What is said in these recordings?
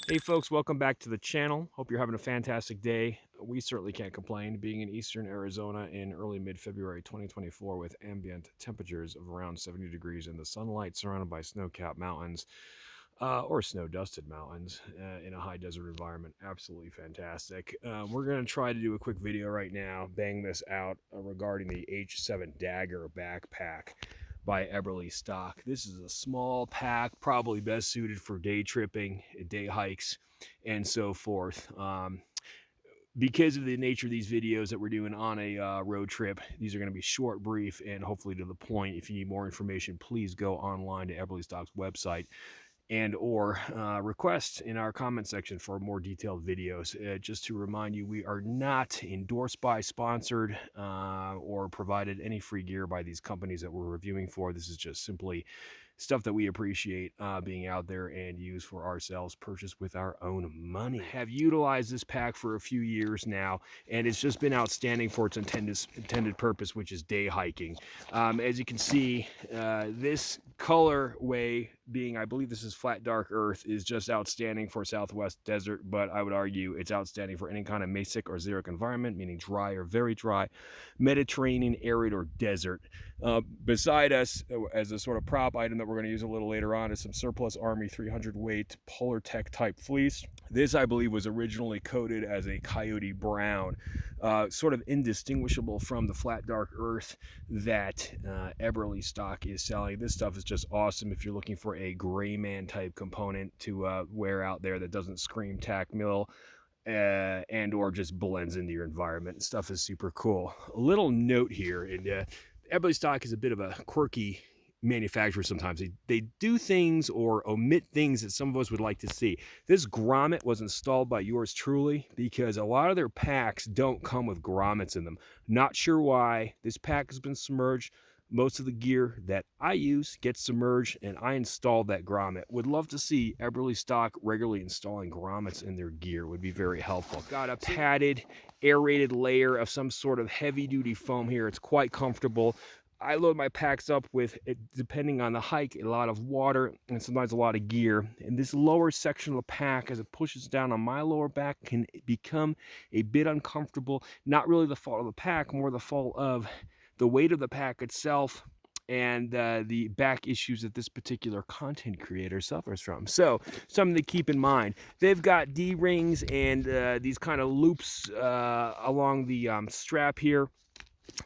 Hey folks, welcome back to the channel. Hope you're having a fantastic day. We certainly can't complain being in eastern Arizona in early mid-February 2024 with ambient temperatures of around 70 degrees and the sunlight surrounded by snow-capped mountains or snow-dusted mountains in a high desert environment. Absolutely fantastic. We're going to try to do a quick video right now, bang this out regarding the H7 Dagger backpack by Eberlestock. This is a small pack, probably best suited for day tripping, day hikes, and so forth. Because of the nature of these videos that we're doing on a road trip, these are going to be short, brief, and hopefully to the point. If you need more information, please go online to Eberlestock's website and or request in our comment section for more detailed videos. Just to remind you, we are not endorsed by, sponsored, or provided any free gear by these companies that we're reviewing for. This is just simply stuff that we appreciate being out there and use for ourselves, purchased with our own money. Have utilized this pack for a few years now, and it's just been outstanding for its intended purpose, which is day hiking. As you can see, this colorway being, I believe this is flat dark earth, is just outstanding for Southwest desert, but I would argue it's outstanding for any kind of mesic or xeric environment, meaning dry or very dry, Mediterranean, arid, or desert. Beside us, as a sort of prop item that we're going to use a little later on, is some surplus Army 300 weight Polar Tech type fleece. This, I believe, was originally coated as a coyote brown, sort of indistinguishable from the flat dark earth that Eberlestock is selling. This stuff is just awesome if you're looking for a gray man type component to wear out there that doesn't scream tack mill. And or just blends into your environment. Stuff is super cool. A little note here, and Eberlestock is a bit of a quirky manufacturer sometimes. They do things or omit things that some of us would like to see. This grommet was installed by yours truly because a lot of their packs don't come with grommets in them. Not sure why. This pack has been submerged. Most of the gear that I use gets submerged, and I installed that grommet. Would love to see Eberlestock regularly installing grommets in their gear. Would be very helpful. Got a padded, aerated layer of some sort of heavy-duty foam here. It's quite comfortable. I load my packs up with, depending on the hike, a lot of water and sometimes a lot of gear. And this lower section of the pack, as it pushes down on my lower back, can become a bit uncomfortable. Not really the fault of the pack, more the fault of the weight of the pack itself and the back issues that this particular content creator suffers from. So something to keep in mind. They've got D-rings and these kind of loops along the strap here.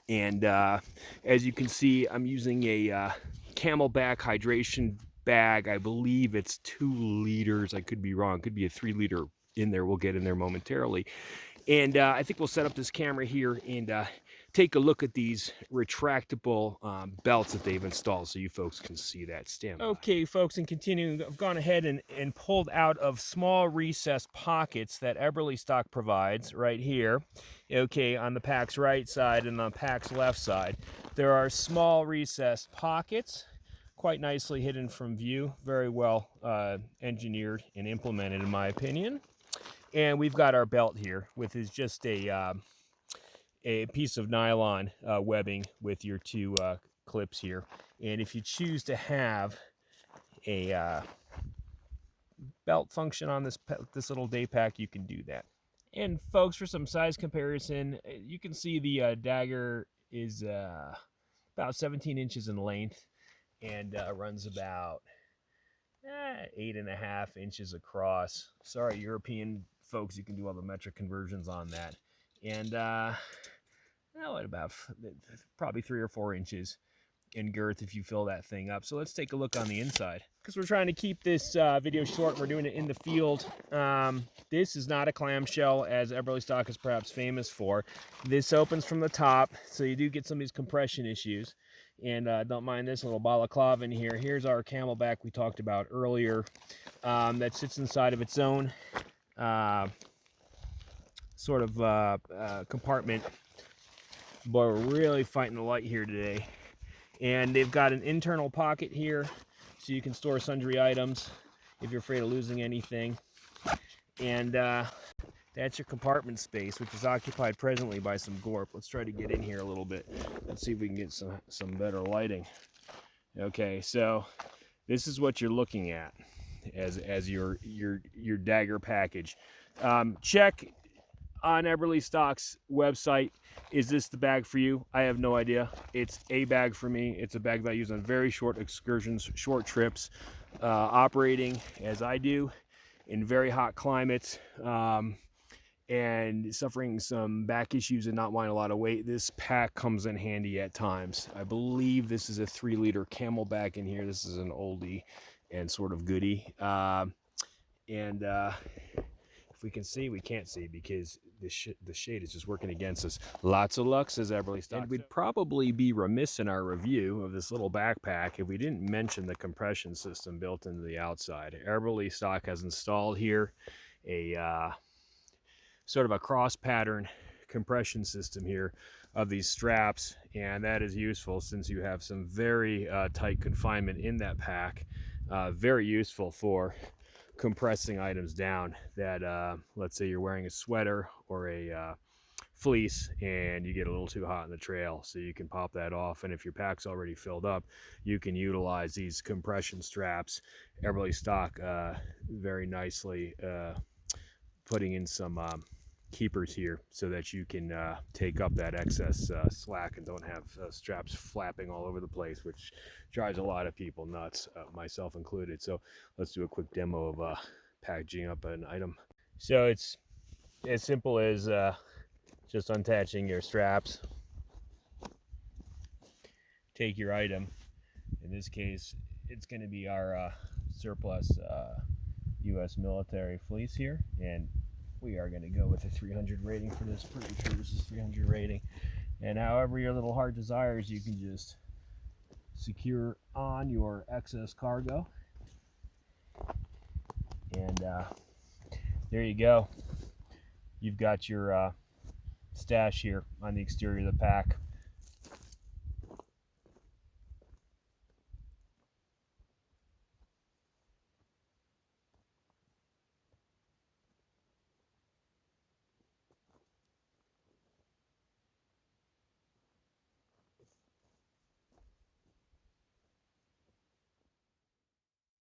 And as you can see, I'm using a Camelback hydration bag. I believe it's 2 liters. I could be wrong. It could be a 3-liter in there. We'll get in there momentarily. And I think we'll set up this camera here and take a look at these retractable belts that they've installed so you folks can see that. Stand by. Okay, folks, and continuing, I've gone ahead and pulled out of small recessed pockets that Eberlestock provides right here. Okay, on the pack's right side and on the pack's left side, there are small recessed pockets, quite nicely hidden from view, very well engineered and implemented in my opinion. And we've got our belt here, which is just a piece of nylon webbing with your 2 clips here. And if you choose to have a belt function on this little day pack, you can do that. And folks, for some size comparison, you can see the Dagger is about 17 inches in length and runs about 8.5 inches across. Sorry, European folks, you can do all the metric conversions on that. And at about probably 3 or 4 inches in girth if you fill that thing up. So let's take a look on the inside. Because we're trying to keep this video short, we're doing it in the field. This is not a clamshell, as Eberlestock is perhaps famous for. This opens from the top, so you do get some of these compression issues. And don't mind this little balaclava in here. Here's our Camelback we talked about earlier that sits inside of its own sort of compartment. Boy, we're really fighting the light here today. And they've got an internal pocket here so you can store sundry items if you're afraid of losing anything. And that's your compartment space, which is occupied presently by some gorp. Let's try to get in here a little bit. Let's see if we can get some better lighting. Okay, so this is what you're looking at. as your Dagger package. Check on Eberlestock's website. Is this the bag for you? I have no idea. It's a bag for me. It's a bag that I use on very short excursions, short trips, operating as I do in very hot climates, and suffering some back issues and not wanting a lot of weight. This pack comes in handy at times. I believe this is a 3-liter Camelback in here. This is an oldie and sort of goodie. If we can see, we can't see because the shade is just working against us. Lots of luck, says Eberlestock. And we'd probably be remiss in our review of this little backpack if we didn't mention the compression system built into the outside. Eberlestock has installed here a sort of a cross pattern compression system here of these straps, and that is useful since you have some very tight confinement in that pack. Very useful for compressing items down that let's say you're wearing a sweater or a fleece and you get a little too hot in the trail, so you can pop that off, and if your pack's already filled up, you can utilize these compression straps. Eberlestock very nicely putting in some keepers here so that you can take up that excess slack and don't have straps flapping all over the place, which drives a lot of people nuts, myself included. So let's do a quick demo of packaging up an item. So it's as simple as just unattaching your straps. Take your item. In this case, it's going to be our surplus U.S. military fleece here, and we are going to go with a 300 rating for this. Pretty sure this is 300 rating. And however your little heart desires, you can just secure on your excess cargo. And there you go. You've got your stash here on the exterior of the pack.